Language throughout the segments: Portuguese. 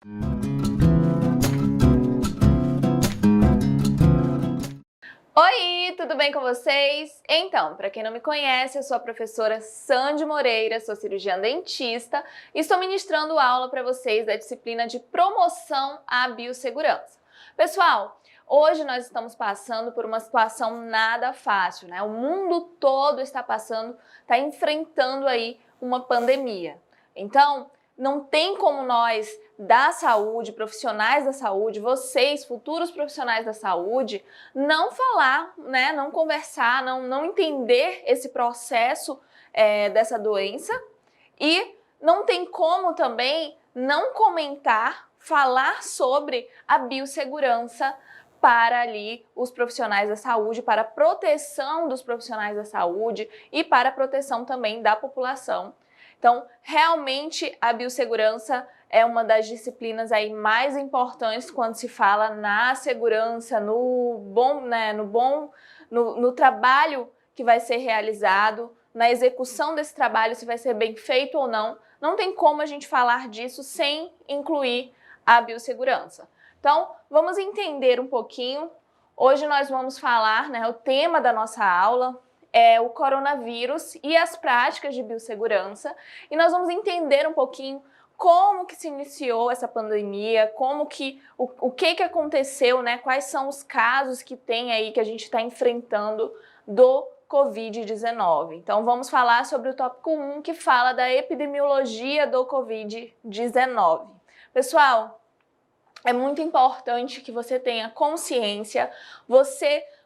Oi, tudo bem com vocês? Então, para quem não me conhece, eu sou a professora Sandy Moreira, sou cirurgiã dentista e estou ministrando aula para vocês da disciplina de promoção à biossegurança. Pessoal, hoje nós estamos passando por uma situação nada fácil, né? O mundo todo está enfrentando aí uma pandemia. Então, não tem como nós da saúde, profissionais da saúde, vocês, futuros profissionais da saúde, não falar, né, não conversar, não entender esse processo dessa doença e não tem como também não comentar, falar sobre a biossegurança para ali os profissionais da saúde, para a proteção dos profissionais da saúde e para a proteção também da população. Então, realmente a biossegurança é uma das disciplinas aí mais importantes quando se fala na segurança, no trabalho que vai ser realizado, na execução desse trabalho, se vai ser bem feito ou não. Não tem como a gente falar disso sem incluir a biossegurança. Então, vamos entender um pouquinho. Hoje nós vamos falar, né, o tema da nossa aula é o coronavírus e as práticas de biossegurança, e nós vamos entender um pouquinho como que se iniciou essa pandemia, o que aconteceu, né? Quais são os casos que tem aí que a gente está enfrentando do Covid-19. Então vamos falar sobre o tópico 1, que fala da epidemiologia do Covid-19. Pessoal, é muito importante que você tenha consciência,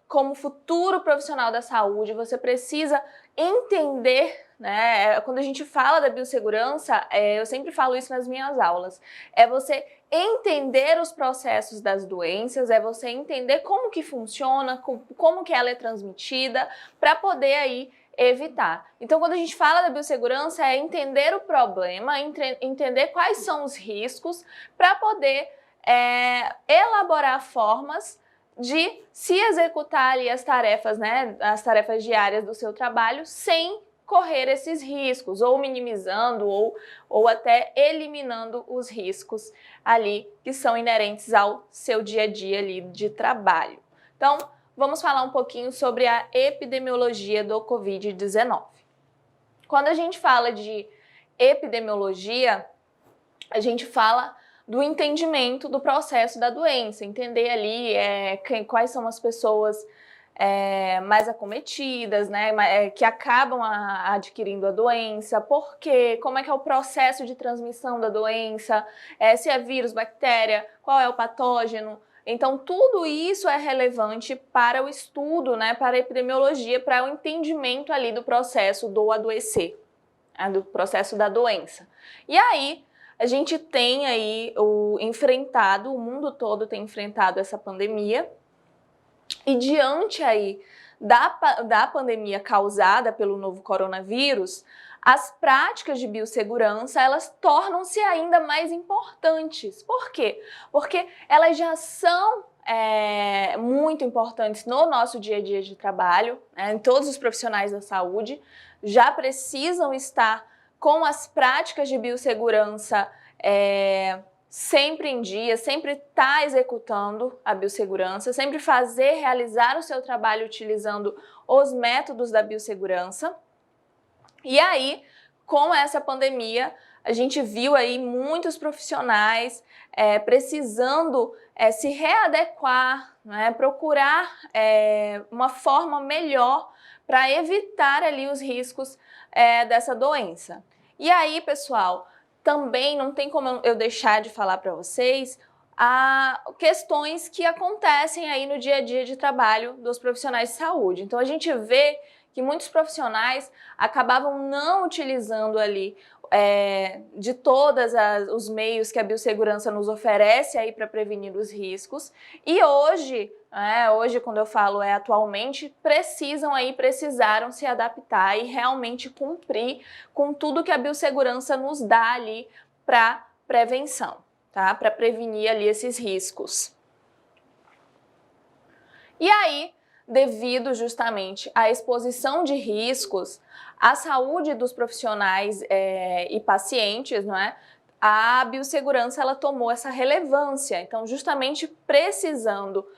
como futuro profissional da saúde, você precisa entender, né? Quando a gente fala da biossegurança, eu sempre falo isso nas minhas aulas, é você entender os processos das doenças, é você entender como que funciona, como que ela é transmitida, para poder aí evitar. Então, quando a gente fala da biossegurança, é entender o problema, entender quais são os riscos, para poder elaborar formas de se executar ali as tarefas, né, as tarefas diárias do seu trabalho sem correr esses riscos, ou minimizando, ou até eliminando os riscos ali que são inerentes ao seu dia a dia ali de trabalho. Então, vamos falar um pouquinho sobre a epidemiologia do Covid-19. Quando a gente fala de epidemiologia, a gente fala do entendimento do processo da doença, entender ali quais são as pessoas mais acometidas, né, que acabam adquirindo a doença, por quê, como é que é o processo de transmissão da doença, se é vírus, bactéria, qual é o patógeno. Então, tudo isso é relevante para o estudo, né, para a epidemiologia, para o entendimento ali do processo do adoecer, do processo da doença. E aí, a gente tem aí o mundo todo tem enfrentado essa pandemia, e diante aí da pandemia causada pelo novo coronavírus, as práticas de biossegurança, elas tornam-se ainda mais importantes. Por quê? Porque elas já são muito importantes no nosso dia a dia de trabalho, né? Todos os profissionais da saúde já precisam estar com as práticas de biossegurança sempre em dia, sempre estar executando a biossegurança, sempre realizar o seu trabalho utilizando os métodos da biossegurança. E aí, com essa pandemia, a gente viu aí muitos profissionais precisando se readequar, né, procurar uma forma melhor para evitar ali os riscos dessa doença. E aí, pessoal, também não tem como eu deixar de falar para vocês questões que acontecem aí no dia a dia de trabalho dos profissionais de saúde. Então, a gente vê que muitos profissionais acabavam não utilizando ali de todos os meios que a biossegurança nos oferece aí para prevenir os riscos. E hoje, quando eu falo atualmente, precisaram se adaptar e realmente cumprir com tudo que a biossegurança nos dá ali para prevenção, tá? Para prevenir ali esses riscos. E aí, devido justamente à exposição de riscos, a saúde dos profissionais e pacientes, não é? a biossegurança ela tomou essa relevância. Então, justamente precisando,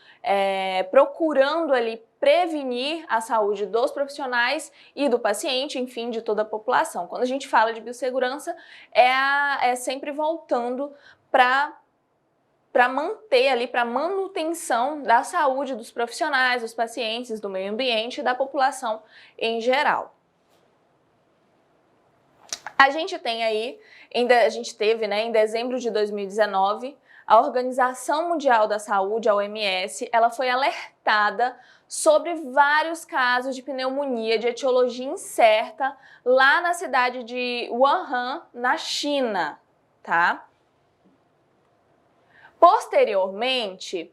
procurando ali prevenir a saúde dos profissionais e do paciente, enfim, de toda a população. Quando a gente fala de biossegurança, é sempre voltando para manter ali, para manutenção da saúde dos profissionais, dos pacientes, do meio ambiente e da população em geral. A gente teve, né, em dezembro de 2019, a Organização Mundial da Saúde, a OMS, ela foi alertada sobre vários casos de pneumonia de etiologia incerta lá na cidade de Wuhan, na China, tá? Posteriormente,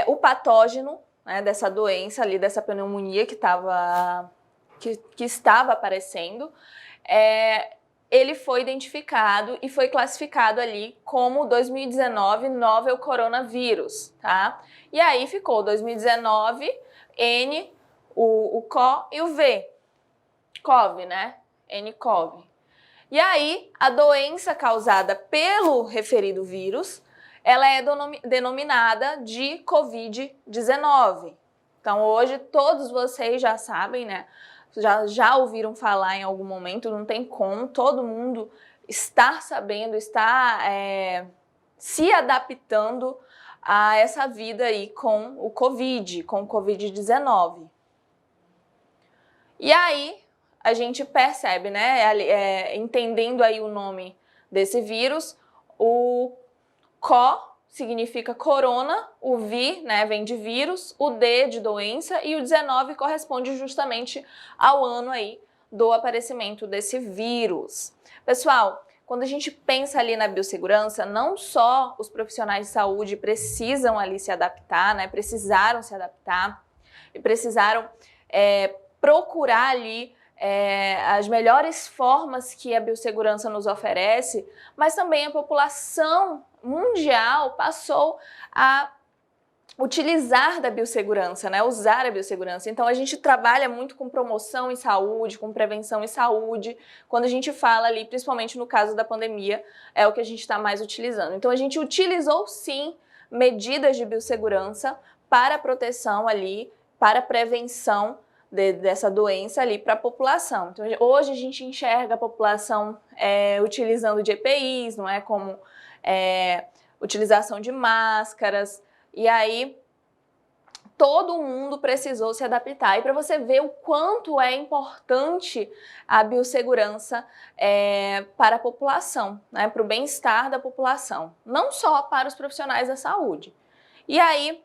o patógeno, né, dessa doença ali, dessa pneumonia que estava aparecendo, ele foi identificado e foi classificado ali como 2019 novel coronavírus, tá? E aí ficou 2019, N, o CO e o V, CoV, né? nCoV. E aí, a doença causada pelo referido vírus, ela é denominada de Covid-19. Então, hoje, todos vocês já sabem, né? Já ouviram falar em algum momento, não tem como, todo mundo está sabendo, está se adaptando a essa vida aí com o Covid-19. E aí, a gente percebe, né, entendendo aí o nome desse vírus, o CO significa corona, o V, né, vem de vírus, o D de doença e o 19 corresponde justamente ao ano aí do aparecimento desse vírus. Pessoal, quando a gente pensa ali na biossegurança, não só os profissionais de saúde precisam ali se adaptar, né, precisaram se adaptar e precisaram procurar ali as melhores formas que a biossegurança nos oferece, mas também a população mundial passou a utilizar da biossegurança, né? Usar a biossegurança. Então a gente trabalha muito com promoção em saúde, com prevenção em saúde. Quando a gente fala ali, principalmente no caso da pandemia, é o que a gente está mais utilizando. Então a gente utilizou sim medidas de biossegurança para proteção ali, para prevenção dessa doença ali para a população. Então, hoje a gente enxerga a população utilizando de EPIs, não é? Como utilização de máscaras, e aí todo mundo precisou se adaptar. E para você ver o quanto é importante a biossegurança para a população, né? Para o bem-estar da população, não só para os profissionais da saúde. E aí,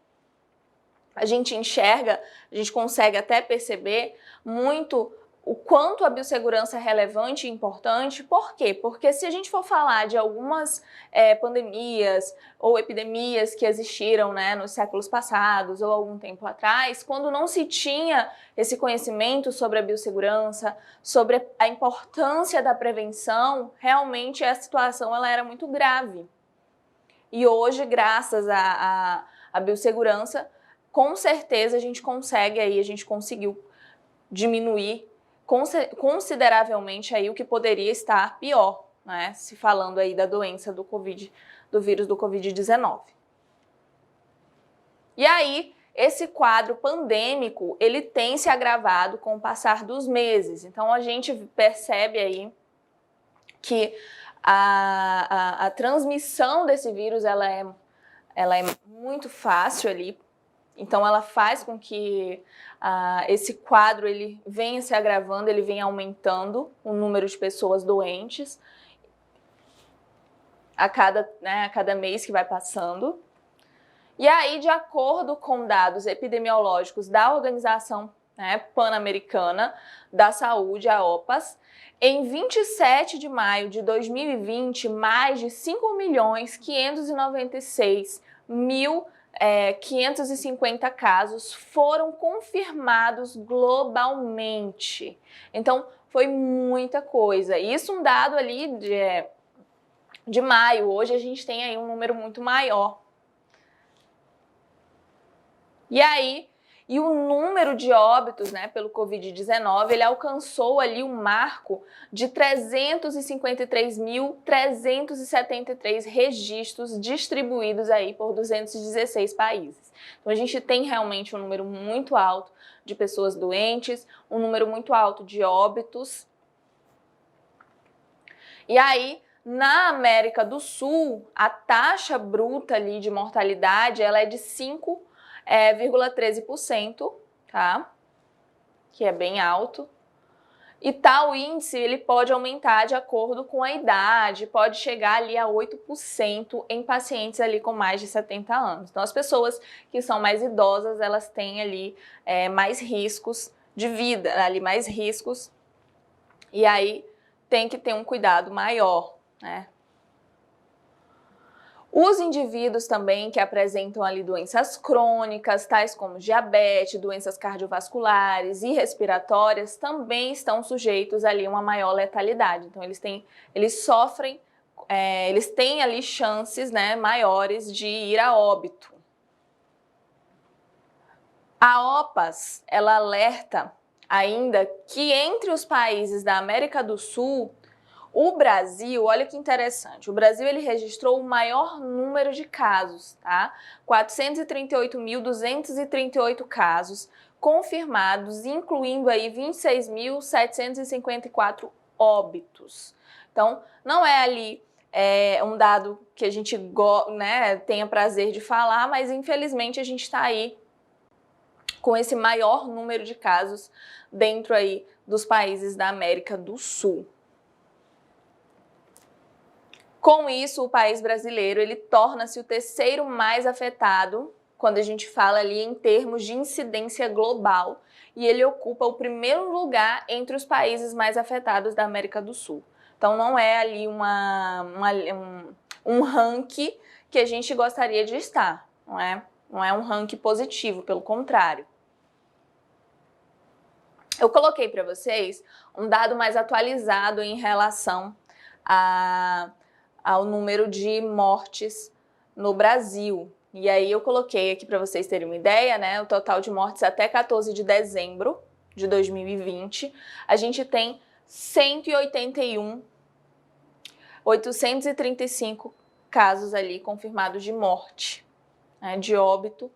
a gente enxerga, a gente consegue até perceber muito o quanto a biossegurança é relevante e importante. Por quê? Porque se a gente for falar de algumas pandemias ou epidemias que existiram, né, nos séculos passados ou algum tempo atrás, quando não se tinha esse conhecimento sobre a biossegurança, sobre a importância da prevenção, realmente a situação ela era muito grave. E hoje, graças à biossegurança, com certeza a gente conseguiu diminuir consideravelmente aí o que poderia estar pior, né? Se falando aí da doença do vírus do Covid-19. E aí, esse quadro pandêmico, ele tem se agravado com o passar dos meses. Então, a gente percebe aí que a transmissão desse vírus, ela é muito fácil ali. Então, ela faz com que esse quadro ele venha se agravando, ele venha aumentando o número de pessoas doentes a cada mês que vai passando. E aí, de acordo com dados epidemiológicos da Organização Pan-Americana da Saúde, a OPAS, em 27 de maio de 2020, mais de 5.596.550 casos foram confirmados globalmente. Então, foi muita coisa. Isso um dado ali de maio. Hoje a gente tem aí um número muito maior. E aí, E o número de óbitos, né, pelo Covid-19, ele alcançou ali um marco de 353.373 registros distribuídos aí por 216 países. Então a gente tem realmente um número muito alto de pessoas doentes, um número muito alto de óbitos. E aí, na América do Sul, a taxa bruta ali de mortalidade, ela é de 5,13%, tá? Que é bem alto. E tal índice, ele pode aumentar de acordo com a idade, pode chegar ali a 8% em pacientes ali com mais de 70 anos. Então, as pessoas que são mais idosas, elas têm ali mais riscos de vida, ali mais riscos, e aí tem que ter um cuidado maior, né? Os indivíduos também que apresentam ali doenças crônicas, tais como diabetes, doenças cardiovasculares e respiratórias, também estão sujeitos ali a uma maior letalidade. Então, eles têm ali chances, né, maiores de ir a óbito. A OPAS, ela alerta ainda que entre os países da América do Sul, o Brasil, olha que interessante, o Brasil ele registrou o maior número de casos, tá? 438.238 casos confirmados, incluindo aí 26.754 óbitos. Então, não é ali um dado que a gente tenha prazer de falar, mas infelizmente a gente está aí com esse maior número de casos dentro aí dos países da América do Sul. Com isso, o país brasileiro ele torna-se o terceiro mais afetado quando a gente fala ali em termos de incidência global, e ele ocupa o primeiro lugar entre os países mais afetados da América do Sul. Então não é ali um ranking que a gente gostaria de estar, não é um ranking positivo, pelo contrário. Eu coloquei para vocês um dado mais atualizado em relação ao número de mortes no Brasil. E aí eu coloquei aqui para vocês terem uma ideia, né? O total de mortes até 14 de dezembro de 2020, a gente tem 835 casos ali confirmados de morte, né, de óbito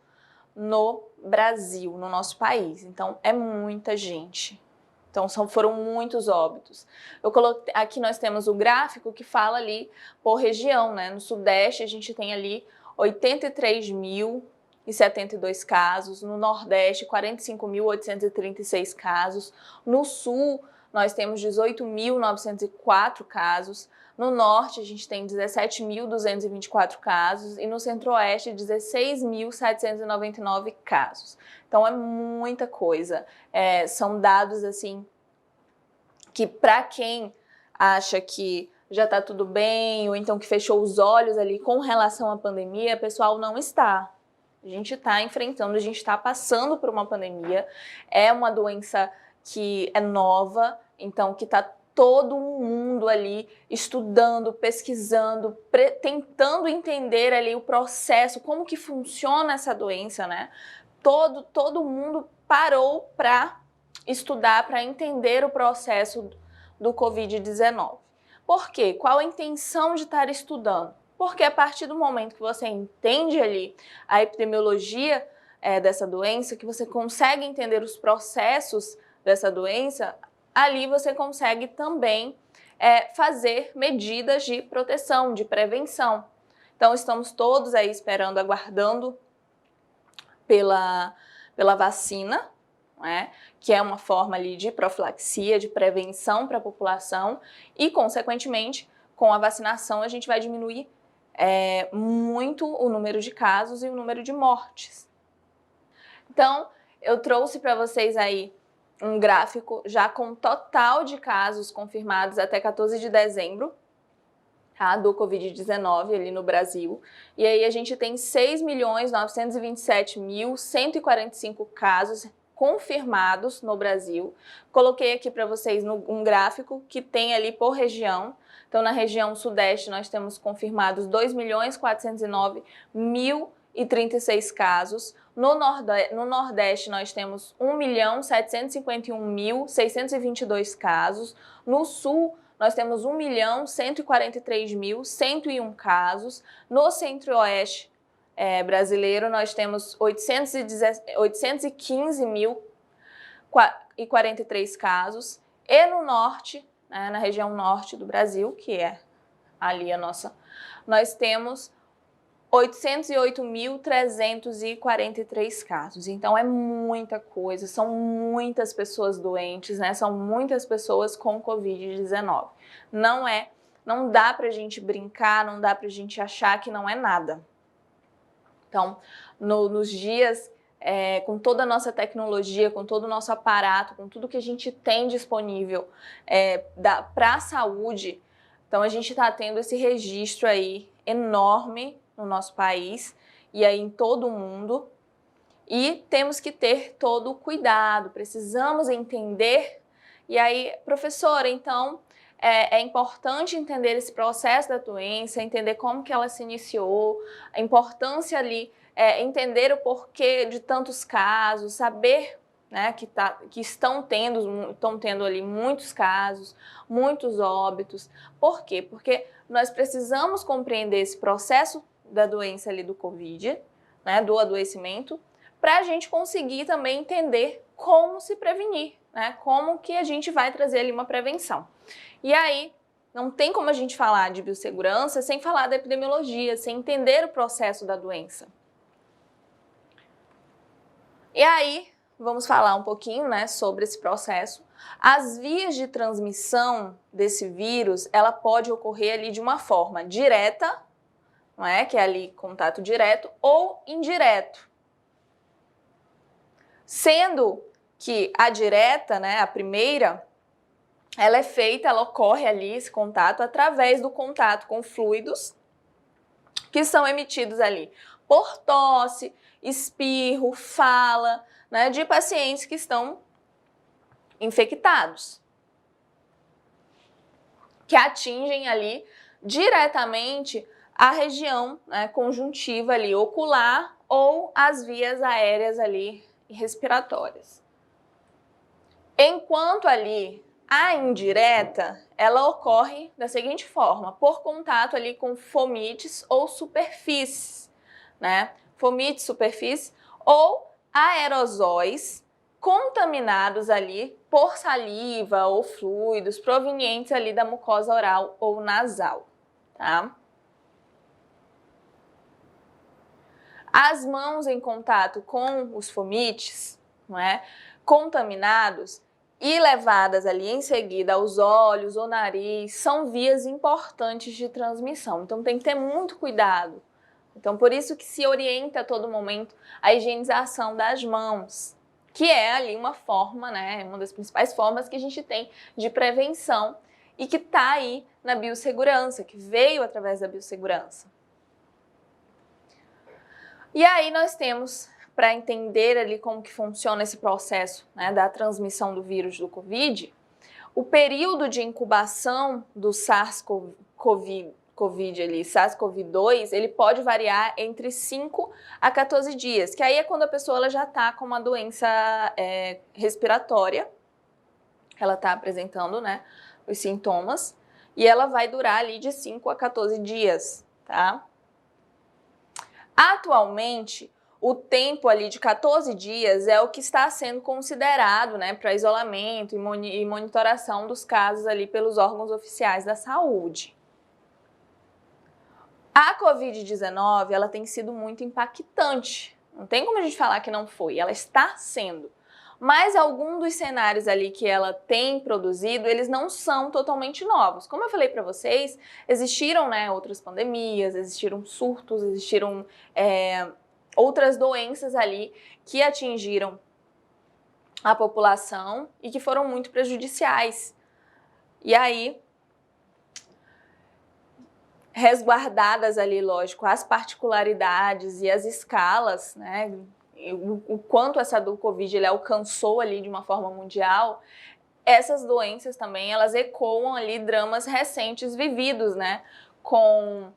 no Brasil, no nosso país. Então é muita gente. Então foram muitos óbitos. Eu coloquei, aqui nós temos o gráfico que fala ali por região, né? No Sudeste a gente tem ali 83.072 casos, no Nordeste 45.836 casos, no Sul nós temos 18.904 casos, no Norte a gente tem 17.224 casos e no Centro-Oeste 16.799 casos. Então é muita coisa, são dados assim que para quem acha que já está tudo bem ou então que fechou os olhos ali com relação à pandemia, pessoal, não está. A gente está enfrentando, a gente está passando por uma pandemia, é uma doença que é nova, então que está todo mundo ali estudando, pesquisando, tentando entender ali o processo, como que funciona essa doença, né? Todo mundo parou para estudar, para entender o processo do Covid-19. Por quê? Qual a intenção de estar estudando? Porque a partir do momento que você entende ali a epidemiologia dessa doença, que você consegue entender os processos dessa doença, ali você consegue também fazer medidas de proteção, de prevenção. Então estamos todos aí esperando, aguardando pela vacina, né, que é uma forma ali de profilaxia, de prevenção para a população e, consequentemente, com a vacinação a gente vai diminuir muito o número de casos e o número de mortes. Então, eu trouxe para vocês aí um gráfico já com total de casos confirmados até 14 de dezembro, tá, do Covid-19 ali no Brasil. E aí a gente tem 6.927.145 casos confirmados no Brasil. Coloquei aqui para vocês um gráfico que tem ali por região. Então, na região sudeste, nós temos confirmados 2.409.000 1.036 casos. No Nordeste, nós temos 1.751.622 casos. No Sul, nós temos 1.143.101 casos. No Centro-Oeste brasileiro, nós temos 815.043 casos. E no Norte, na região Norte do Brasil, que é ali nós temos 808.343 casos. Então é muita coisa, são muitas pessoas doentes, né? São muitas pessoas com Covid-19. Não dá pra gente brincar, não dá pra gente achar que não é nada. Então, nos dias, com toda a nossa tecnologia, com todo o nosso aparato, com tudo que a gente tem disponível para a saúde, então a gente está tendo esse registro aí enorme no nosso país e aí em todo o mundo, e temos que ter todo o cuidado, precisamos entender. E aí, professora, então é importante entender esse processo da doença, entender como que ela se iniciou, a importância ali, entender o porquê de tantos casos, saber, né, que estão tendo ali muitos casos, muitos óbitos. Por quê? Porque nós precisamos compreender esse processo da doença ali do Covid, né, do adoecimento, para a gente conseguir também entender como se prevenir, né, como que a gente vai trazer ali uma prevenção. E aí, não tem como a gente falar de biossegurança sem falar da epidemiologia, sem entender o processo da doença. E aí, vamos falar um pouquinho, né, sobre esse processo. As vias de transmissão desse vírus, ela pode ocorrer ali de uma forma direta, não é? Que é ali contato direto, ou indireto. Sendo que a direta, né, a primeira, ela ocorre ali, esse contato, através do contato com fluidos que são emitidos ali por tosse, espirro, fala, né, de pacientes que estão infectados, que atingem ali diretamente a região, né, conjuntiva ali ocular ou as vias aéreas ali respiratórias. Enquanto ali a indireta, ela ocorre da seguinte forma, por contato ali com fomites ou superfícies, né? Fomites, superfície ou aerosóis contaminados ali por saliva ou fluidos provenientes ali da mucosa oral ou nasal, tá? As mãos em contato com os fomites, não é, contaminados e levadas ali em seguida aos olhos ou nariz, são vias importantes de transmissão. Então tem que ter muito cuidado. Então por isso que se orienta a todo momento a higienização das mãos, que é ali uma forma, né, uma das principais formas que a gente tem de prevenção e que está aí na biossegurança, que veio através da biossegurança. E aí nós temos, para entender ali como que funciona esse processo, né, da transmissão do vírus do Covid, o período de incubação do SARS-CoV-2, ele pode variar entre 5 a 14 dias, que aí é quando a pessoa ela já está com uma doença respiratória, ela está apresentando, né, os sintomas, e ela vai durar ali de 5 a 14 dias, tá? Atualmente, o tempo ali de 14 dias é o que está sendo considerado, né, para isolamento e monitoração dos casos ali pelos órgãos oficiais da saúde. A Covid-19, ela tem sido muito impactante. Não tem como a gente falar que não foi, ela está sendo. Mas alguns dos cenários ali que ela tem produzido, eles não são totalmente novos. Como eu falei para vocês, existiram, né, outras pandemias, existiram surtos, existiram outras doenças ali que atingiram a população e que foram muito prejudiciais. E aí, resguardadas ali, lógico, as particularidades e as escalas, né, o quanto essa do Covid ele alcançou ali de uma forma mundial, essas doenças também, elas ecoam ali dramas recentes vividos, né, com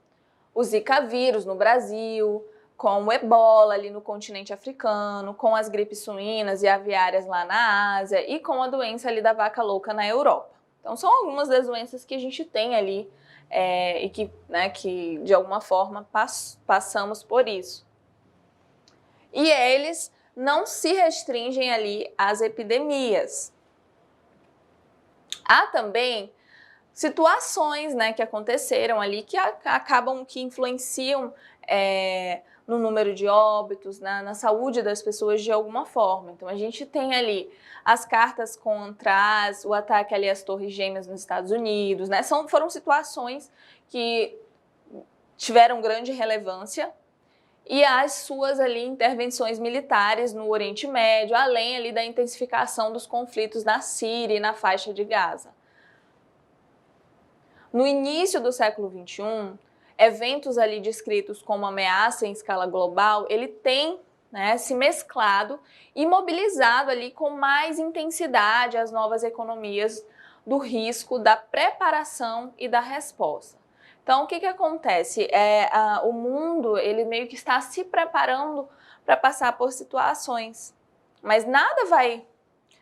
o Zika vírus no Brasil, com o ebola ali no continente africano, com as gripes suínas e aviárias lá na Ásia e com a doença ali da vaca louca na Europa. Então são algumas das doenças que a gente tem ali e que, né, que de alguma forma passamos por isso. E eles não se restringem ali às epidemias. Há também situações, né, que aconteceram ali que acabam, que influenciam no número de óbitos, na saúde das pessoas de alguma forma. Então a gente tem ali as cartas contra o ataque ali às Torres Gêmeas nos Estados Unidos, né? Foram situações que tiveram grande relevância, e as suas ali intervenções militares no Oriente Médio, além ali da intensificação dos conflitos na Síria e na faixa de Gaza. No início do século XXI, eventos ali descritos como ameaça em escala global, ele tem, né, se mesclado e mobilizado ali com mais intensidade as novas economias do risco, da preparação e da resposta. Então, o que acontece? O mundo, ele meio que está se preparando para passar por situações, mas nada vai,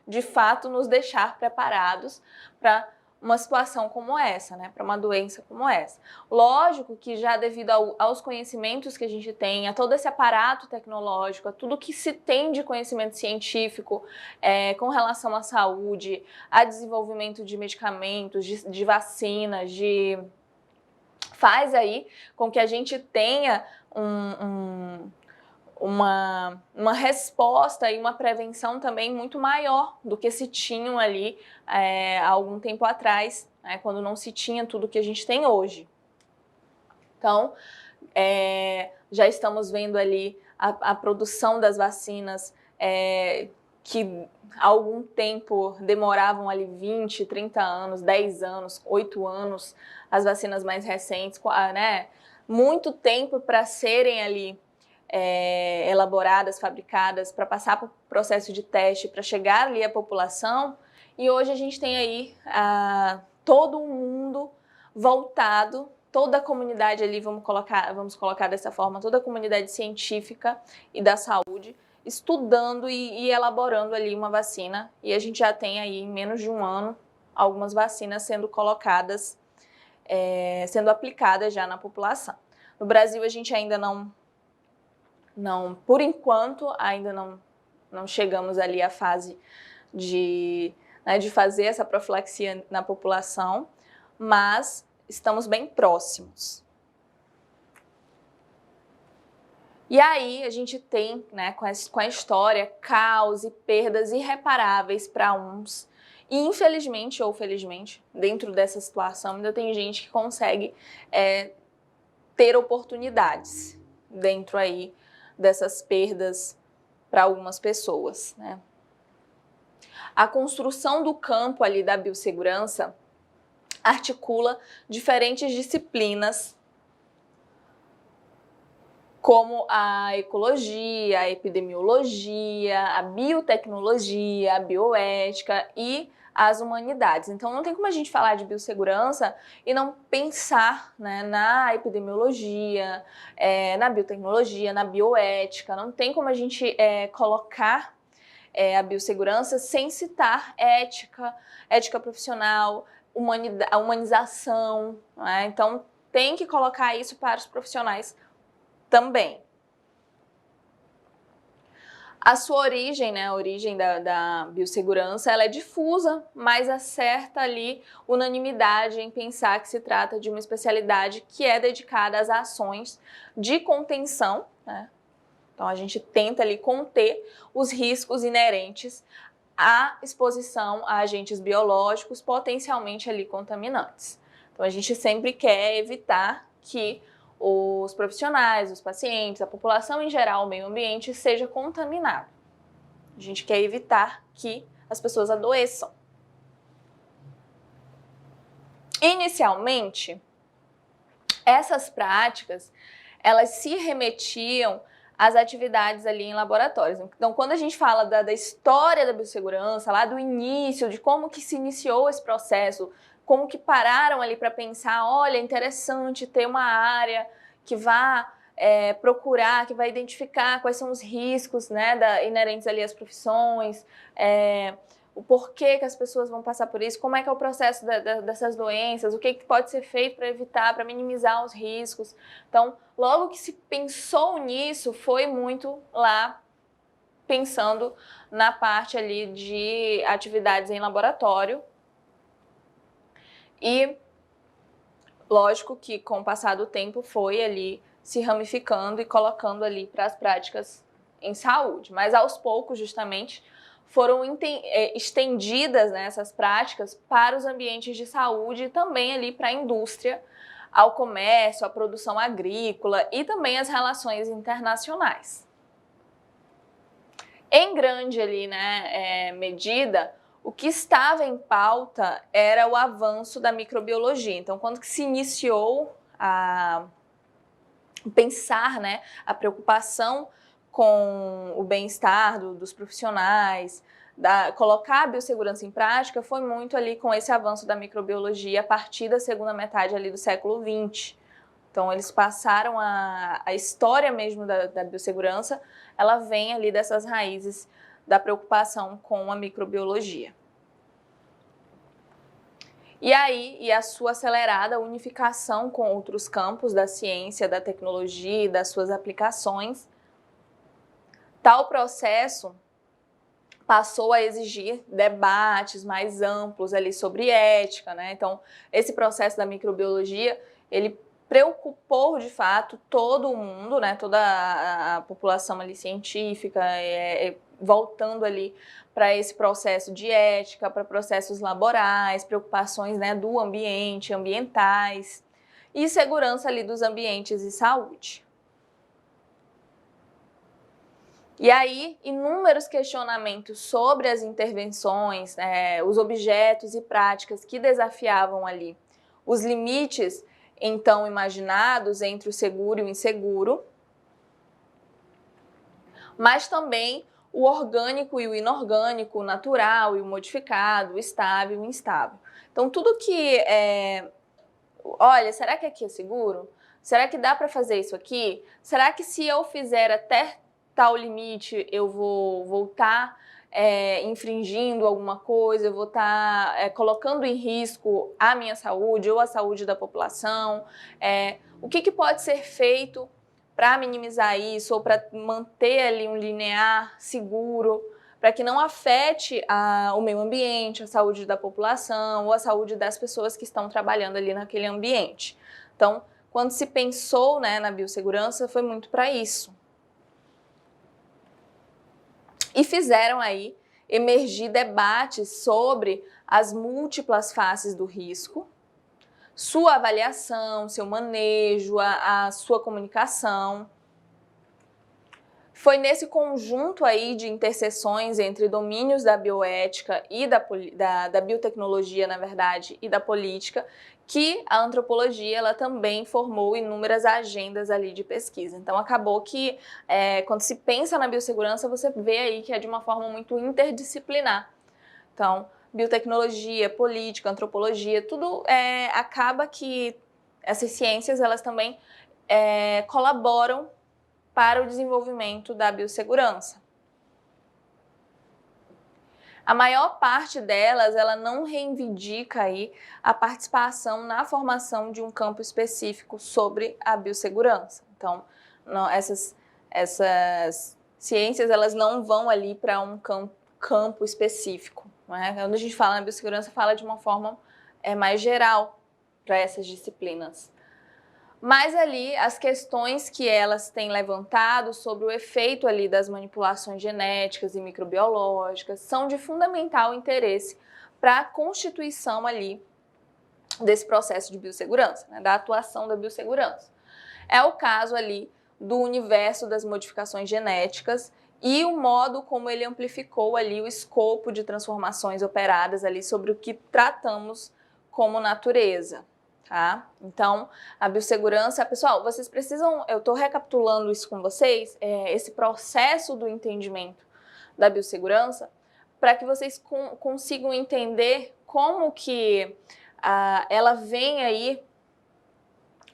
de fato, nos deixar preparados para uma situação como essa, né? Para uma doença como essa. Lógico que já devido aos conhecimentos que a gente tem, a todo esse aparato tecnológico, a tudo que se tem de conhecimento científico com relação à saúde, a desenvolvimento de medicamentos, de vacinas, faz aí com que a gente tenha uma resposta e uma prevenção também muito maior do que se tinham ali há algum tempo atrás, né, quando não se tinha tudo que a gente tem hoje. Então, já estamos vendo ali a produção das vacinas que há algum tempo demoravam ali 20, 30 anos, 10 anos, 8 anos, as vacinas mais recentes, né, muito tempo para serem ali elaboradas, fabricadas, para passar por processo de teste, para chegar ali à população. E hoje a gente tem aí todo o mundo voltado, toda a comunidade ali, vamos colocar dessa forma, toda a comunidade científica e da saúde, estudando e elaborando ali uma vacina. E a gente já tem aí, em menos de um ano, algumas vacinas sendo colocadas, sendo aplicadas já na população. No Brasil, a gente ainda não, por enquanto, ainda não chegamos ali à fase de fazer essa profilaxia na população, mas estamos bem próximos. E aí a gente tem, né, com a história, caos e perdas irreparáveis para uns. E infelizmente ou felizmente, dentro dessa situação, ainda tem gente que consegue ter oportunidades dentro aí dessas perdas para algumas pessoas, né? A construção do campo ali da biossegurança articula diferentes disciplinas, como a ecologia, a epidemiologia, a biotecnologia, a bioética e as humanidades. Então não tem como a gente falar de biossegurança e não pensar, né, na epidemiologia, na biotecnologia, na bioética. Não tem como a gente colocar a biossegurança sem citar ética profissional, a humanização, né? Então tem que colocar isso para os profissionais também. A sua origem, né, a origem da biossegurança, ela é difusa, mas há certa ali unanimidade em pensar que se trata de uma especialidade que é dedicada às ações de contenção, né? Então a gente tenta ali conter os riscos inerentes à exposição a agentes biológicos potencialmente ali contaminantes. Então a gente sempre quer evitar que os profissionais, os pacientes, a população em geral, o meio ambiente, seja contaminado. A gente quer evitar que as pessoas adoeçam. Inicialmente, essas práticas, elas se remetiam às atividades ali em laboratórios. Então, quando a gente fala da história da biossegurança, lá do início, de como que se iniciou esse processo, como que pararam ali para pensar, olha, é interessante ter uma área que vá procurar, que vai identificar quais são os riscos, né, inerentes ali às profissões, o porquê que as pessoas vão passar por isso, como é que é o processo dessas doenças, o que pode ser feito para evitar, para minimizar os riscos. Então, logo que se pensou nisso, foi muito lá pensando na parte ali de atividades em laboratório. E lógico que com o passar do tempo foi ali se ramificando e colocando ali para as práticas em saúde. Mas aos poucos, justamente, foram estendidas, né, essas práticas para os ambientes de saúde e também ali para a indústria, ao comércio, à produção agrícola e também às relações internacionais. Em grande ali, né, medida, o que estava em pauta era o avanço da microbiologia. Então, quando que se iniciou a pensar, né, a preocupação com o bem-estar dos profissionais, colocar a biossegurança em prática, foi muito ali com esse avanço da microbiologia a partir da segunda metade ali do século XX. Então, eles passaram a história mesmo da biossegurança, ela vem ali dessas raízes da preocupação com a microbiologia. E aí, e a sua acelerada unificação com outros campos da ciência, da tecnologia e das suas aplicações, tal processo passou a exigir debates mais amplos ali sobre ética, né? Então, esse processo da microbiologia, ele preocupou de fato todo o mundo, né? Toda a população ali científica, voltando ali para esse processo de ética, para processos laborais, preocupações, né, do ambiente, ambientais e segurança ali dos ambientes e saúde. E aí, inúmeros questionamentos sobre as intervenções, os objetos e práticas que desafiavam ali os limites então imaginados entre o seguro e o inseguro, mas também o orgânico e o inorgânico, o natural e o modificado, o estável e o instável. Então, tudo que olha, será que aqui é seguro? Será que dá para fazer isso aqui? Será que se eu fizer até tal limite eu vou estar infringindo alguma coisa, eu vou estar colocando em risco a minha saúde ou a saúde da população? O que pode ser feito para minimizar isso ou para manter ali um linear seguro, para que não afete o meio ambiente, a saúde da população ou a saúde das pessoas que estão trabalhando ali naquele ambiente. Então, quando se pensou, né, na biossegurança, foi muito para isso. E fizeram aí emergir debates sobre as múltiplas faces do risco, sua avaliação, seu manejo, a sua comunicação. Foi nesse conjunto aí de interseções entre domínios da bioética e da biotecnologia, na verdade, e da política, que a antropologia ela também formou inúmeras agendas ali de pesquisa. Então, acabou que, quando se pensa na biossegurança, você vê aí que é de uma forma muito interdisciplinar. Então, biotecnologia, política, antropologia, tudo acaba que essas ciências elas também colaboram para o desenvolvimento da biossegurança. A maior parte delas, ela não reivindica aí a participação na formação de um campo específico sobre a biossegurança. Então, essas ciências, elas não vão ali para um campo específico. Não é? Quando a gente fala na biossegurança, fala de uma forma mais geral para essas disciplinas. Mas ali as questões que elas têm levantado sobre o efeito ali das manipulações genéticas e microbiológicas são de fundamental interesse para a constituição ali desse processo de biossegurança, né, da atuação da biossegurança. É o caso ali do universo das modificações genéticas e o modo como ele amplificou ali o escopo de transformações operadas ali sobre o que tratamos como natureza. Tá? Então, a biossegurança, pessoal, vocês precisam, eu estou recapitulando isso com vocês, esse processo do entendimento da biossegurança, para que vocês consigam entender como que ela vem aí,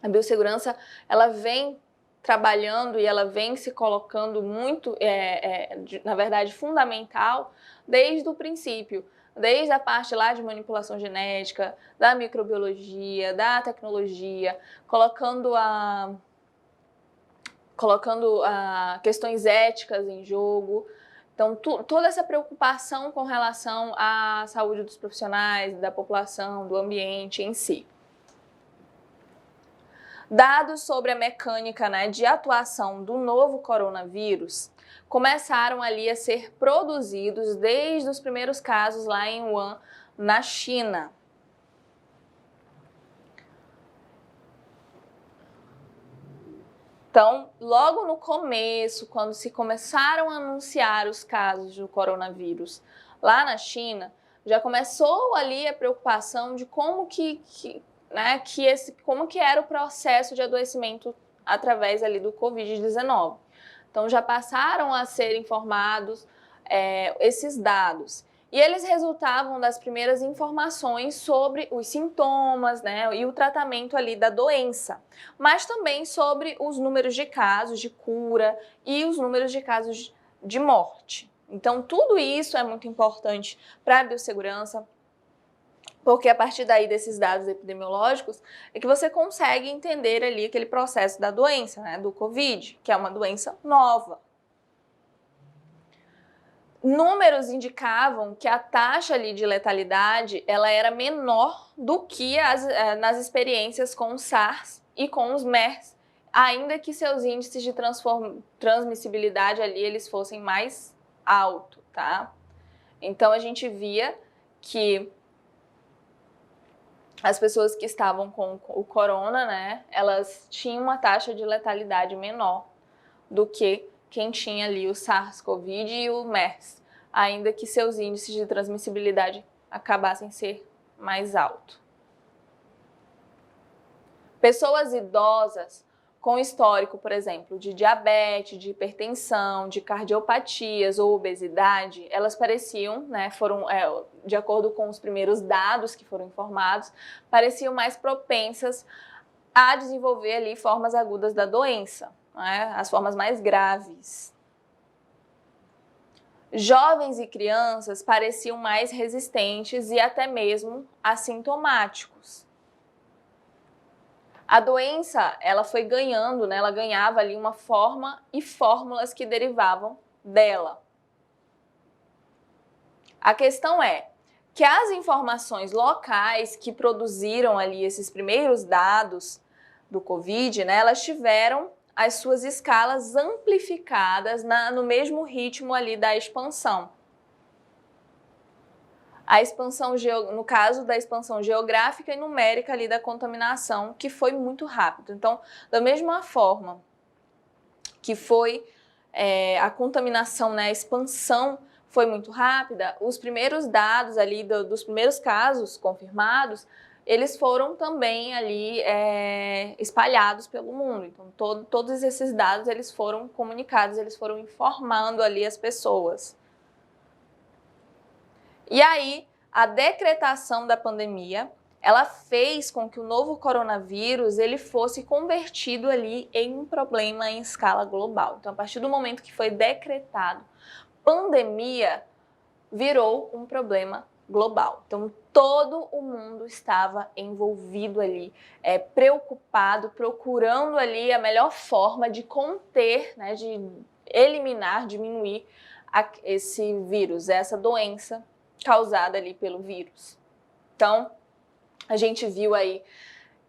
a biossegurança, ela vem trabalhando e ela vem se colocando muito, na verdade, fundamental desde o princípio. Desde a parte lá de manipulação genética, da microbiologia, da tecnologia, colocando questões éticas em jogo. Então, toda essa preocupação com relação à saúde dos profissionais, da população, do ambiente em si. Dados sobre a mecânica, né, de atuação do novo coronavírus começaram ali a ser produzidos desde os primeiros casos lá em Wuhan, na China. Então, logo no começo, quando se começaram a anunciar os casos do coronavírus lá na China, já começou ali a preocupação de como como que era o processo de adoecimento através ali do Covid-19. Então, já passaram a ser informados esses dados. E eles resultavam das primeiras informações sobre os sintomas, né, e o tratamento ali da doença, mas também sobre os números de casos de cura e os números de casos de morte. Então, tudo isso é muito importante para a biossegurança, porque a partir daí desses dados epidemiológicos é que você consegue entender ali aquele processo da doença, né, do Covid, que é uma doença nova. Números indicavam que a taxa ali de letalidade ela era menor do que nas experiências com o SARS e com os MERS, ainda que seus índices de transmissibilidade ali eles fossem mais altos, tá? Então a gente via que as pessoas que estavam com o corona, né, elas tinham uma taxa de letalidade menor do que quem tinha ali o SARS-CoV e o MERS, ainda que seus índices de transmissibilidade acabassem ser mais altos. Pessoas idosas com histórico, por exemplo, de diabetes, de hipertensão, de cardiopatias ou obesidade, elas pareciam, né, de acordo com os primeiros dados que foram informados, pareciam mais propensas a desenvolver ali formas agudas da doença, né, as formas mais graves. Jovens e crianças pareciam mais resistentes e até mesmo assintomáticos. A doença, ela foi ganhando, né? Ela ganhava ali uma forma e fórmulas que derivavam dela. A questão é que as informações locais que produziram ali esses primeiros dados do Covid, né? Elas tiveram as suas escalas amplificadas no mesmo ritmo ali da expansão. A expansão, no caso da expansão geográfica e numérica ali da contaminação, que foi muito rápido. Então, da mesma forma que foi a contaminação, né, a expansão foi muito rápida, os primeiros dados ali dos primeiros casos confirmados, eles foram também ali espalhados pelo mundo. Então, todos esses dados eles foram comunicados, eles foram informando ali as pessoas. E aí, a decretação da pandemia, ela fez com que o novo coronavírus ele fosse convertido ali em um problema em escala global. Então, a partir do momento que foi decretado pandemia, virou um problema global. Então, todo o mundo estava envolvido ali, preocupado, procurando ali a melhor forma de conter, né, de eliminar, diminuir esse vírus, essa doença causada ali pelo vírus. Então, a gente viu aí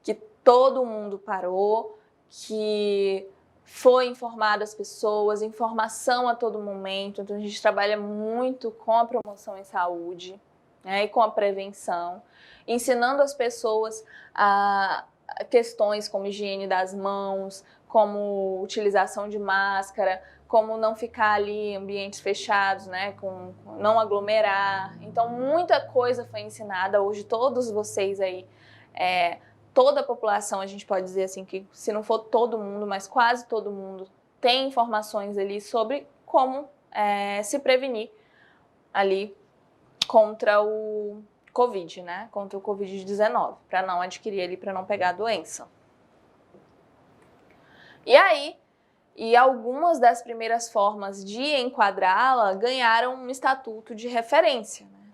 que todo mundo parou, que foi informado as pessoas, informação a todo momento. Então, a gente trabalha muito com a promoção em saúde, né, e com a prevenção, ensinando as pessoas a questões como higiene das mãos, como utilização de máscara, como não ficar ali em ambientes fechados, né, com não aglomerar. Então, muita coisa foi ensinada. Hoje, todos vocês aí, toda a população, a gente pode dizer assim, que se não for todo mundo, mas quase todo mundo, tem informações ali sobre como se prevenir ali contra o Covid, né, contra o Covid-19, para não adquirir ele, para não pegar a doença. E aí, e algumas das primeiras formas de enquadrá-la ganharam um estatuto de referência, né?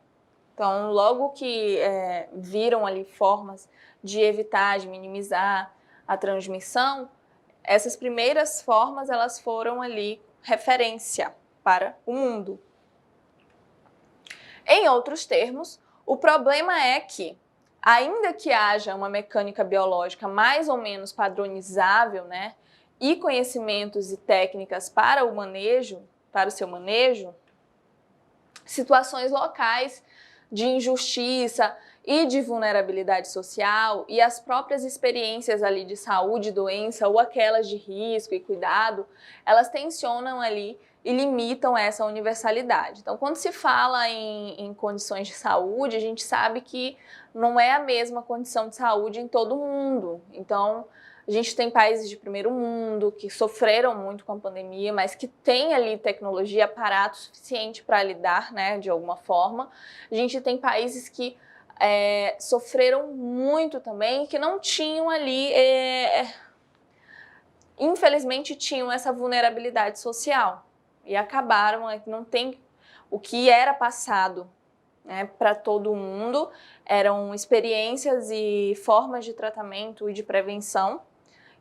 Então, logo que viram ali formas de evitar, de minimizar a transmissão, essas primeiras formas elas foram ali referência para o mundo. Em outros termos, o problema é que, ainda que haja uma mecânica biológica mais ou menos padronizável, né, e conhecimentos e técnicas para o manejo, para o seu manejo, situações locais de injustiça e de vulnerabilidade social e as próprias experiências ali de saúde, doença ou aquelas de risco e cuidado, elas tensionam ali e limitam essa universalidade. Então, quando se fala em condições de saúde, a gente sabe que não é a mesma condição de saúde em todo mundo. Então, a gente tem países de primeiro mundo que sofreram muito com a pandemia, mas que tem ali tecnologia, aparato suficiente para lidar, né, de alguma forma. A gente tem países que sofreram muito também, que não tinham ali, infelizmente tinham essa vulnerabilidade social e acabaram, não tem o que era passado, né, para todo mundo, eram experiências e formas de tratamento e de prevenção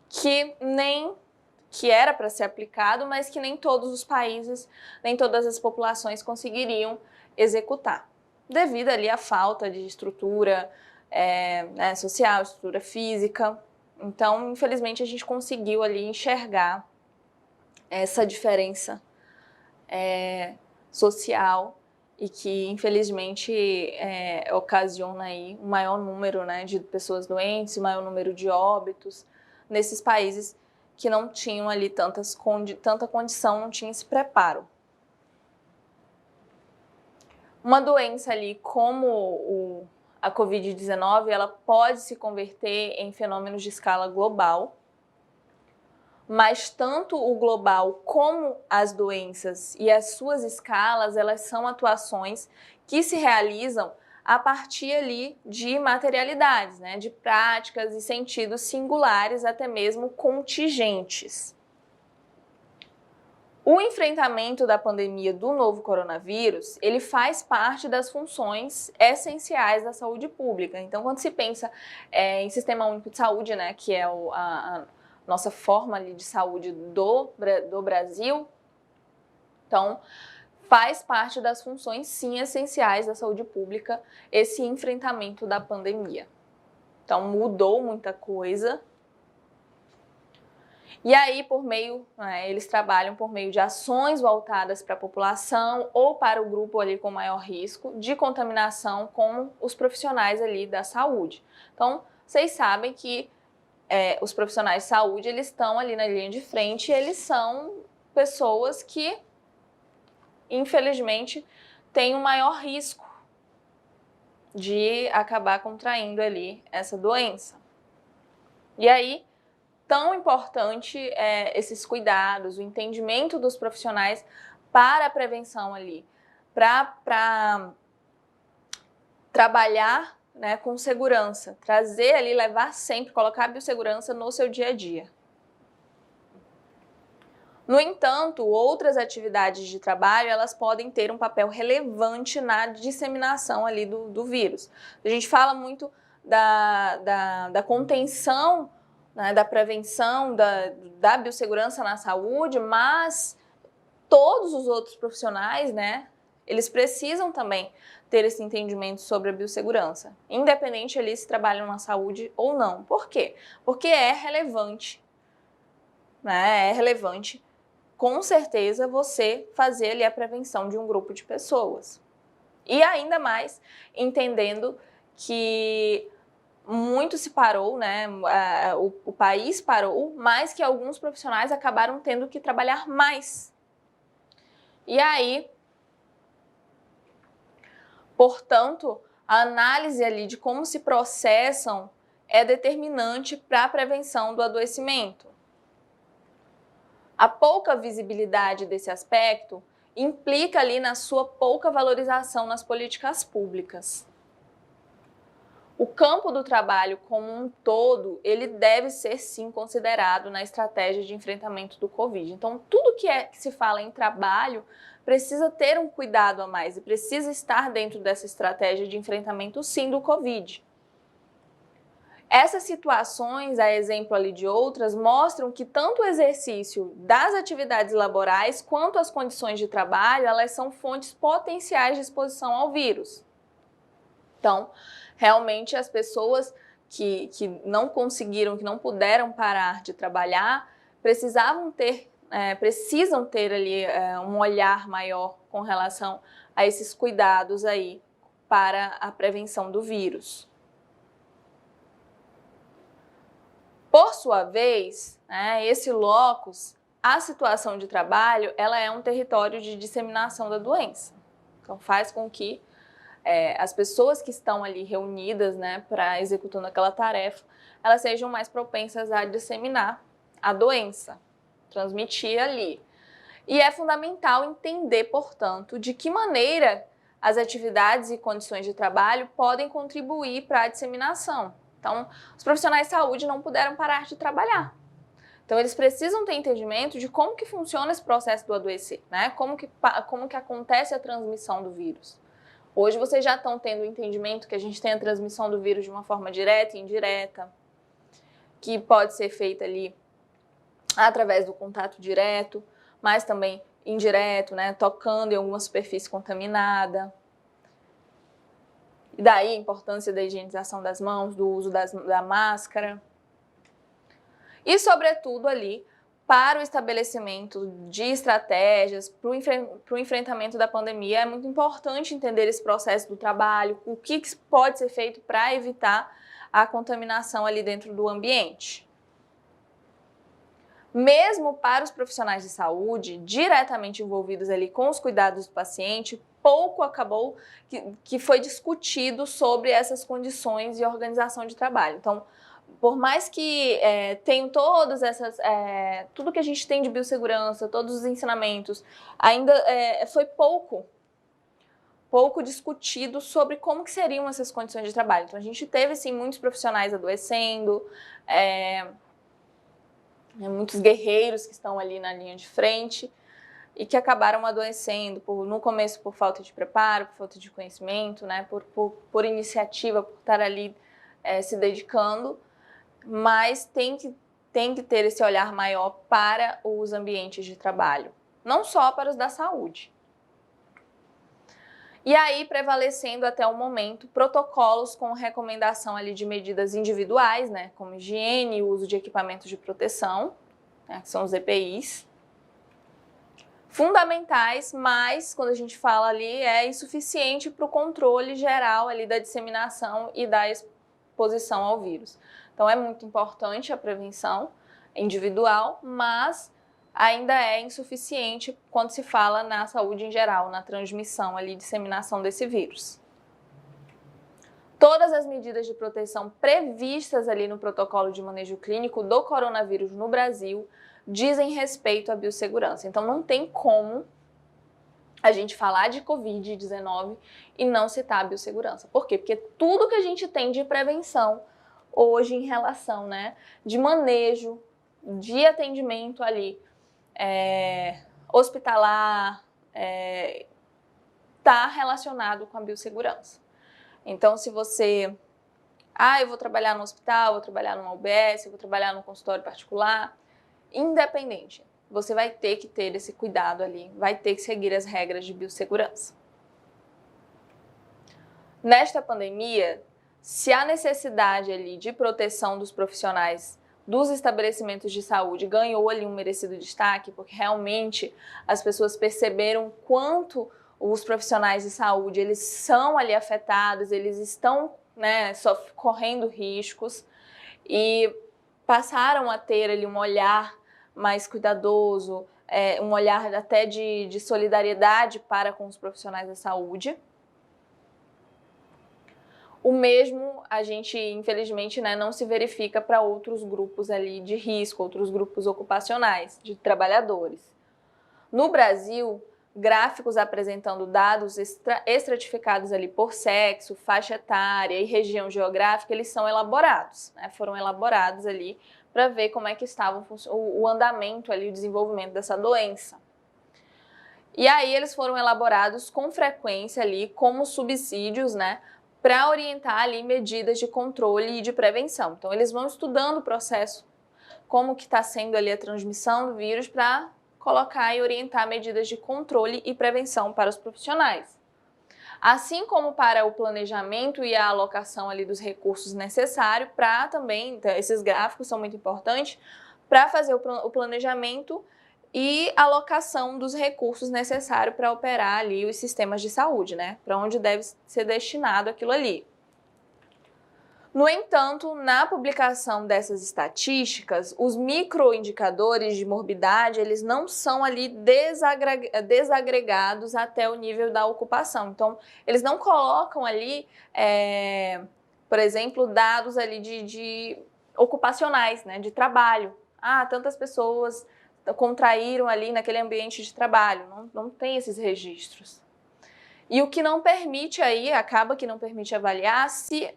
que era para ser aplicado, mas que nem todos os países, nem todas as populações conseguiriam executar, devido ali à falta de estrutura social, estrutura física. Então, infelizmente, a gente conseguiu ali enxergar essa diferença social e que, infelizmente, ocasiona aí um maior número, né, de pessoas doentes, um maior número de óbitos nesses países que não tinham ali tanta condição, não tinham esse preparo. Uma doença ali como a Covid-19, ela pode se converter em fenômenos de escala global, mas tanto o global como as doenças e as suas escalas, elas são atuações que se realizam a partir ali de materialidades, né, de práticas e sentidos singulares, até mesmo contingentes. O enfrentamento da pandemia do novo coronavírus, ele faz parte das funções essenciais da saúde pública. Então, quando se pensa em Sistema Único de Saúde, né, que é a nossa forma ali de saúde do Brasil, então, faz parte das funções, sim, essenciais da saúde pública, esse enfrentamento da pandemia. Então, mudou muita coisa. E aí, eles trabalham por meio de ações voltadas para a população ou para o grupo ali com maior risco de contaminação com os profissionais ali da saúde. Então, vocês sabem que os profissionais de saúde, eles estão ali na linha de frente e eles são pessoas que, infelizmente, têm um maior risco de acabar contraindo ali essa doença. E aí, tão importante esses cuidados, o entendimento dos profissionais para a prevenção ali, para trabalhar, né, com segurança, trazer ali, levar sempre, colocar a biossegurança no seu dia a dia. No entanto, outras atividades de trabalho, elas podem ter um papel relevante na disseminação ali do vírus. A gente fala muito da contenção, né, da prevenção, da biossegurança na saúde, mas todos os outros profissionais, né, eles precisam também ter esse entendimento sobre a biossegurança, independente ali se trabalham na saúde ou não. Por quê? Porque é relevante, né, com certeza você fazer ali a prevenção de um grupo de pessoas. E ainda mais entendendo que muito se parou, né? O país parou, mas que alguns profissionais acabaram tendo que trabalhar mais. E aí, portanto, a análise ali de como se processam é determinante para a prevenção do adoecimento. A pouca visibilidade desse aspecto implica ali na sua pouca valorização nas políticas públicas. O campo do trabalho como um todo, ele deve ser sim considerado na estratégia de enfrentamento do Covid. Então, tudo que se fala em trabalho precisa ter um cuidado a mais e precisa estar dentro dessa estratégia de enfrentamento sim do Covid. Essas situações, a exemplo ali de outras, mostram que tanto o exercício das atividades laborais quanto as condições de trabalho, elas são fontes potenciais de exposição ao vírus. Então, realmente as pessoas que não conseguiram, que não puderam parar de trabalhar, precisam ter ali um olhar maior com relação a esses cuidados aí para a prevenção do vírus. Por sua vez, esse locus, a situação de trabalho, ela é um território de disseminação da doença. Então faz com que as pessoas que estão ali reunidas, para executando aquela tarefa, elas sejam mais propensas a disseminar a doença, transmitir ali. E é fundamental entender, portanto, de que maneira as atividades e condições de trabalho podem contribuir para a disseminação. Então, os profissionais de saúde não puderam parar de trabalhar. Então, eles precisam ter entendimento de como que funciona esse processo do adoecer, como que acontece a transmissão do vírus. Hoje vocês já estão tendo o entendimento que a gente tem a transmissão do vírus de uma forma direta e indireta, que pode ser feita ali através do contato direto, mas também indireto, tocando em alguma superfície contaminada. E daí a importância da higienização das mãos, do uso da máscara. E, sobretudo, ali, para o estabelecimento de estratégias para o enfrentamento da pandemia, é muito importante entender esse processo do trabalho, o que pode ser feito para evitar a contaminação ali dentro do ambiente. Mesmo para os profissionais de saúde, diretamente envolvidos ali com os cuidados do paciente, pouco acabou que foi discutido sobre essas condições e organização de trabalho. Então, por mais que tenham todas essas, tudo que a gente tem de biossegurança, todos os ensinamentos, ainda foi pouco discutido sobre como que seriam essas condições de trabalho. Então, a gente teve, sim, muitos profissionais adoecendo, muitos guerreiros que estão ali na linha de frente e que acabaram adoecendo, no começo por falta de preparo, por falta de conhecimento, por iniciativa, por estar ali se dedicando, mas tem que ter esse olhar maior para os ambientes de trabalho, não só para os da saúde. E aí, prevalecendo até o momento, protocolos com recomendação ali de medidas individuais, como higiene e uso de equipamentos de proteção, que são os EPIs, fundamentais, mas quando a gente fala ali é insuficiente para o controle geral ali da disseminação e da exposição ao vírus. Então é muito importante a prevenção individual, mas ainda é insuficiente quando se fala na saúde em geral, na transmissão ali, disseminação desse vírus. Todas as medidas de proteção previstas ali no protocolo de manejo clínico do coronavírus no Brasil dizem respeito à biossegurança. Então não tem como a gente falar de Covid-19 e não citar a biossegurança. Por quê? Porque tudo que a gente tem de prevenção hoje em relação, de manejo, de atendimento ali, hospitalar, está relacionado com a biossegurança. Então, se você, eu vou trabalhar no hospital, vou trabalhar numa UBS, vou trabalhar num consultório particular, independente, você vai ter que ter esse cuidado ali, vai ter que seguir as regras de biossegurança. Nesta pandemia, se a necessidade ali de proteção dos profissionais dos estabelecimentos de saúde ganhou ali um merecido destaque, porque realmente as pessoas perceberam quanto os profissionais de saúde eles são ali afetados, eles estão correndo riscos e passaram a ter ali um olhar mais cuidadoso, um olhar até de solidariedade para com os profissionais da saúde. O mesmo a gente, infelizmente, não se verifica para outros grupos ali de risco, outros grupos ocupacionais, de trabalhadores. No Brasil, gráficos apresentando dados estratificados ali por sexo, faixa etária e região geográfica, eles são elaborados, né? Foram elaborados ali para ver como é que estava o andamento ali, o desenvolvimento dessa doença. E aí eles foram elaborados com frequência ali como subsídios, né, para orientar ali medidas de controle e de prevenção. Então eles vão estudando o processo, como que está sendo ali a transmissão do vírus para colocar e orientar medidas de controle e prevenção para os profissionais. Assim como para o planejamento e a alocação ali dos recursos necessários para também, esses gráficos são muito importantes, para fazer o planejamento e alocação dos recursos necessários para operar ali os sistemas de saúde, né? Para onde deve ser destinado aquilo ali. No entanto, na publicação dessas estatísticas, os microindicadores de morbidade, eles não são ali desagregados até o nível da ocupação. Então, eles não colocam ali, por exemplo, dados ali de ocupacionais, né, de trabalho. Ah, tantas pessoas contraíram ali naquele ambiente de trabalho. Não tem esses registros. E o que não permite aí, acaba que não permite avaliar se,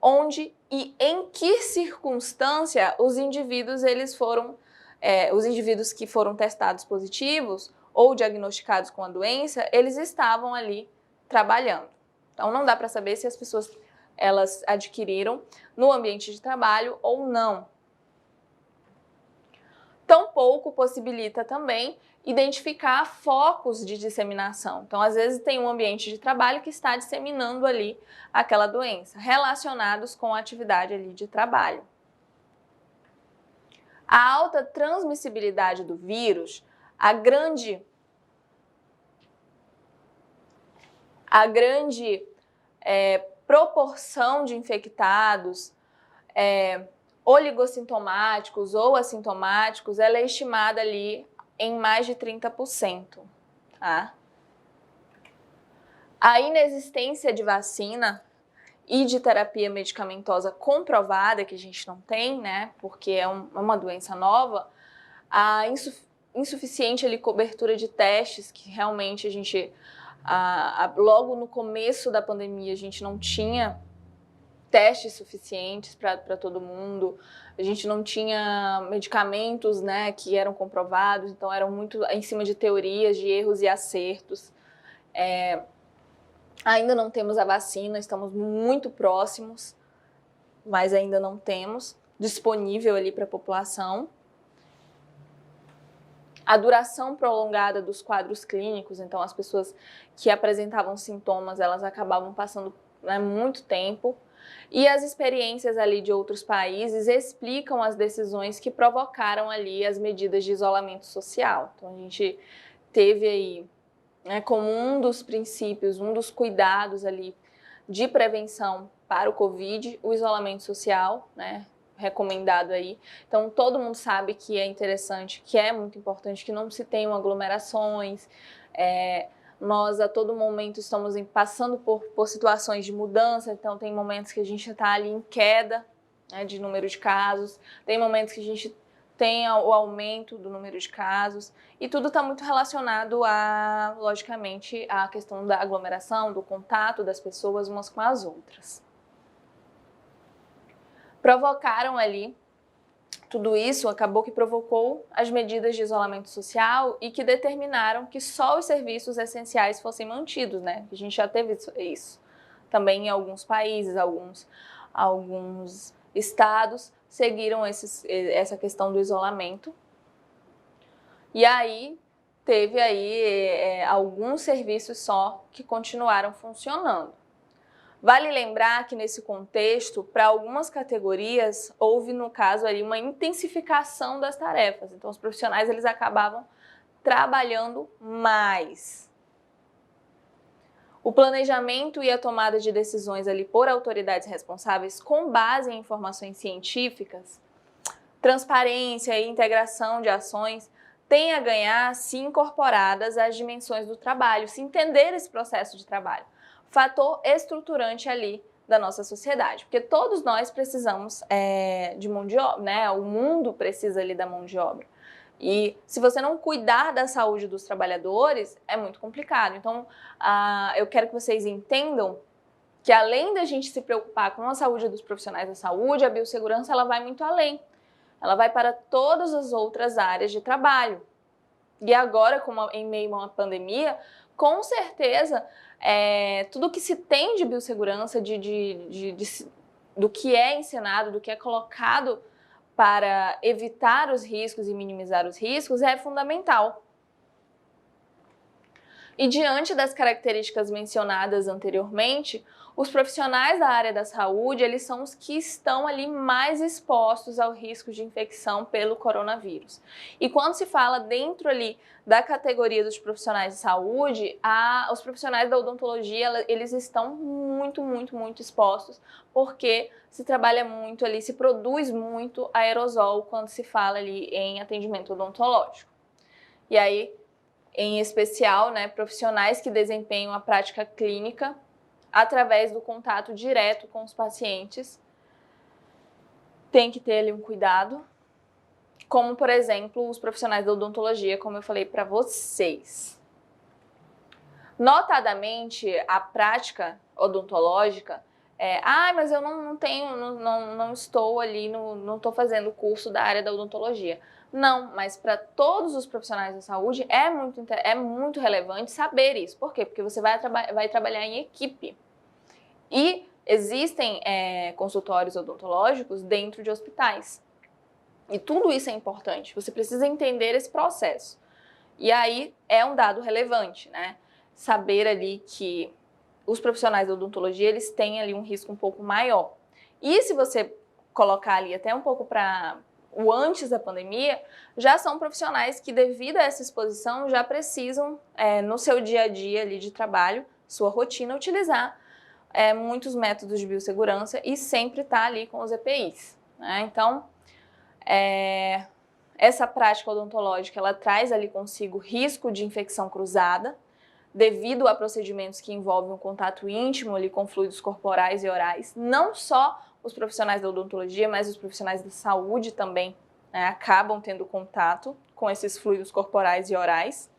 onde e em que circunstância os indivíduos os indivíduos que foram testados positivos ou diagnosticados com a doença, eles estavam ali trabalhando. Então não dá para saber se as pessoas elas adquiriram no ambiente de trabalho ou não. Tampouco possibilita também identificar focos de disseminação. Então, às vezes, tem um ambiente de trabalho que está disseminando ali aquela doença, relacionados com a atividade ali de trabalho. A alta transmissibilidade do vírus, a grande proporção de infectados, oligossintomáticos ou assintomáticos, ela é estimada ali em mais de 30%. Tá? A inexistência de vacina e de terapia medicamentosa comprovada, que a gente não tem, né, porque é uma doença nova, a insuficiente ali, cobertura de testes, que realmente a gente, logo no começo da pandemia, a gente não tinha testes suficientes para todo mundo, a gente não tinha medicamentos, né, que eram comprovados, então eram muito em cima de teorias, de erros e acertos. Ainda não temos a vacina, estamos muito próximos, mas ainda não temos disponível ali para a população. A duração prolongada dos quadros clínicos, então as pessoas que apresentavam sintomas, elas acabavam passando, né, muito tempo. E as experiências ali de outros países explicam as decisões que provocaram ali as medidas de isolamento social. Então a gente teve aí, né, como um dos princípios, um dos cuidados ali de prevenção para o Covid, o isolamento social, né, recomendado aí. Então todo mundo sabe que é interessante, que é muito importante que não se tenham aglomerações. Nós a todo momento estamos passando por situações de mudança, então tem momentos que a gente está ali em queda, né, de número de casos, tem momentos que a gente tem o aumento do número de casos, e tudo está muito relacionado logicamente, à questão da aglomeração, do contato das pessoas umas com as outras. Provocaram ali, tudo isso acabou que provocou as medidas de isolamento social e que determinaram que só os serviços essenciais fossem mantidos, né? A gente já teve isso também em alguns países, alguns estados seguiram essa questão do isolamento. E aí teve aí alguns serviços só que continuaram funcionando. Vale lembrar que nesse contexto, para algumas categorias, houve, no caso, ali, uma intensificação das tarefas. Então, os profissionais eles acabavam trabalhando mais. O planejamento e a tomada de decisões ali por autoridades responsáveis com base em informações científicas, transparência e integração de ações têm a ganhar se incorporadas às dimensões do trabalho, se entender esse processo de trabalho. Fator estruturante ali da nossa sociedade, porque todos nós precisamos de mão de obra, né? O mundo precisa ali da mão de obra. E se você não cuidar da saúde dos trabalhadores, é muito complicado. Então, eu quero que vocês entendam que além da gente se preocupar com a saúde dos profissionais da saúde, a biossegurança ela vai muito além. Ela vai para todas as outras áreas de trabalho. E agora, em meio a uma pandemia, com certeza, tudo que se tem de biossegurança, do que é ensinado, do que é colocado para evitar os riscos e minimizar os riscos é fundamental. E diante das características mencionadas anteriormente, os profissionais da área da saúde, eles são os que estão ali mais expostos ao risco de infecção pelo coronavírus. E quando se fala dentro ali da categoria dos profissionais de saúde, os profissionais da odontologia, eles estão muito, muito, muito expostos, porque se trabalha muito ali, se produz muito aerosol quando se fala ali em atendimento odontológico. E aí, em especial, né, profissionais que desempenham a prática clínica através do contato direto com os pacientes, tem que ter ali um cuidado, como, por exemplo, os profissionais da odontologia, como eu falei para vocês. Notadamente, a prática odontológica mas eu não estou ali, não estou fazendo o curso da área da odontologia. Não, mas para todos os profissionais da saúde é muito relevante saber isso. Por quê? Porque você vai trabalhar em equipe. E existem consultórios odontológicos dentro de hospitais. E tudo isso é importante. Você precisa entender esse processo. E aí é um dado relevante, né? Saber ali que os profissionais da odontologia, eles têm ali um risco um pouco maior. E se você colocar ali até um pouco para o antes da pandemia, já são profissionais que, devido a essa exposição, já precisam, no seu dia a dia ali de trabalho, sua rotina, utilizar muitos métodos de biossegurança e sempre estar ali com os EPIs, né? Então, essa prática odontológica, ela traz ali consigo risco de infecção cruzada, devido a procedimentos que envolvem um contato íntimo ali com fluidos corporais e orais. Não só os profissionais da odontologia, mas os profissionais da saúde também, né, acabam tendo contato com esses fluidos corporais e orais,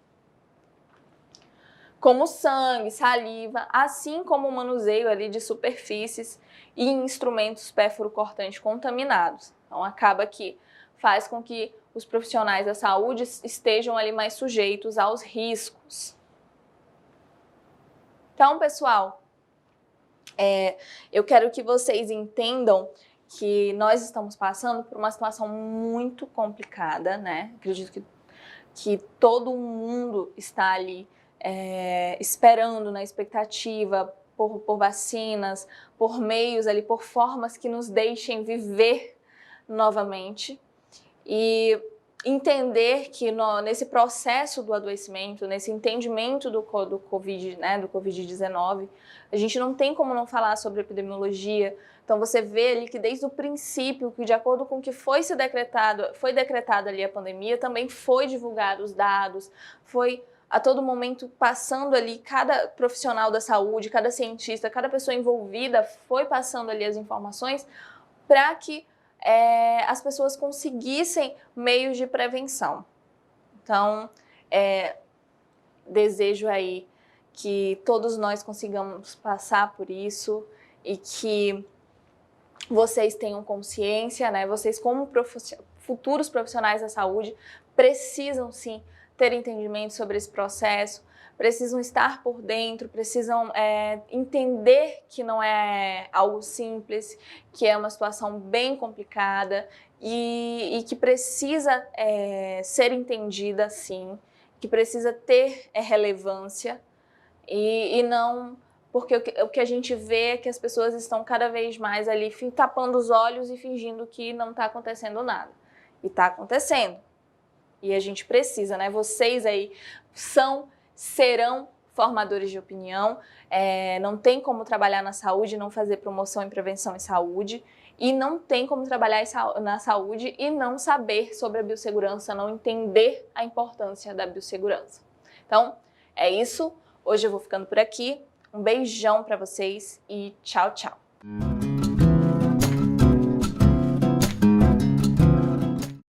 como sangue, saliva, assim como o manuseio ali de superfícies e instrumentos pérfuro-cortantes contaminados. Então acaba que faz com que os profissionais da saúde estejam ali mais sujeitos aos riscos. Então, pessoal, eu quero que vocês entendam que nós estamos passando por uma situação muito complicada, né? Acredito que todo mundo está ali esperando, na expectativa por vacinas, por meios ali, por formas que nos deixem viver novamente. E entender que nesse processo do adoecimento, nesse entendimento do Covid, né, do Covid-19, a gente não tem como não falar sobre epidemiologia. Então você vê ali que desde o princípio, que de acordo com o que foi decretado ali a pandemia, também foi divulgado os dados, foi a todo momento passando ali, cada profissional da saúde, cada cientista, cada pessoa envolvida foi passando ali as informações para que as pessoas conseguissem meios de prevenção. Então, desejo aí que todos nós consigamos passar por isso e que vocês tenham consciência, né? Vocês, como futuros profissionais da saúde, precisam sim ter entendimento sobre esse processo, precisam estar por dentro, precisam entender que não é algo simples, que é uma situação bem complicada e que precisa ser entendida sim, que precisa ter relevância e não... Porque o que a gente vê é que as pessoas estão cada vez mais ali tapando os olhos e fingindo que não está acontecendo nada. E está acontecendo. E a gente precisa, né? Vocês aí serão formadores de opinião, não tem como trabalhar na saúde e não fazer promoção e prevenção em saúde, e não tem como trabalhar na saúde e não saber sobre a biossegurança, não entender a importância da biossegurança. Então, é isso. Hoje eu vou ficando por aqui. Um beijão para vocês e tchau, tchau.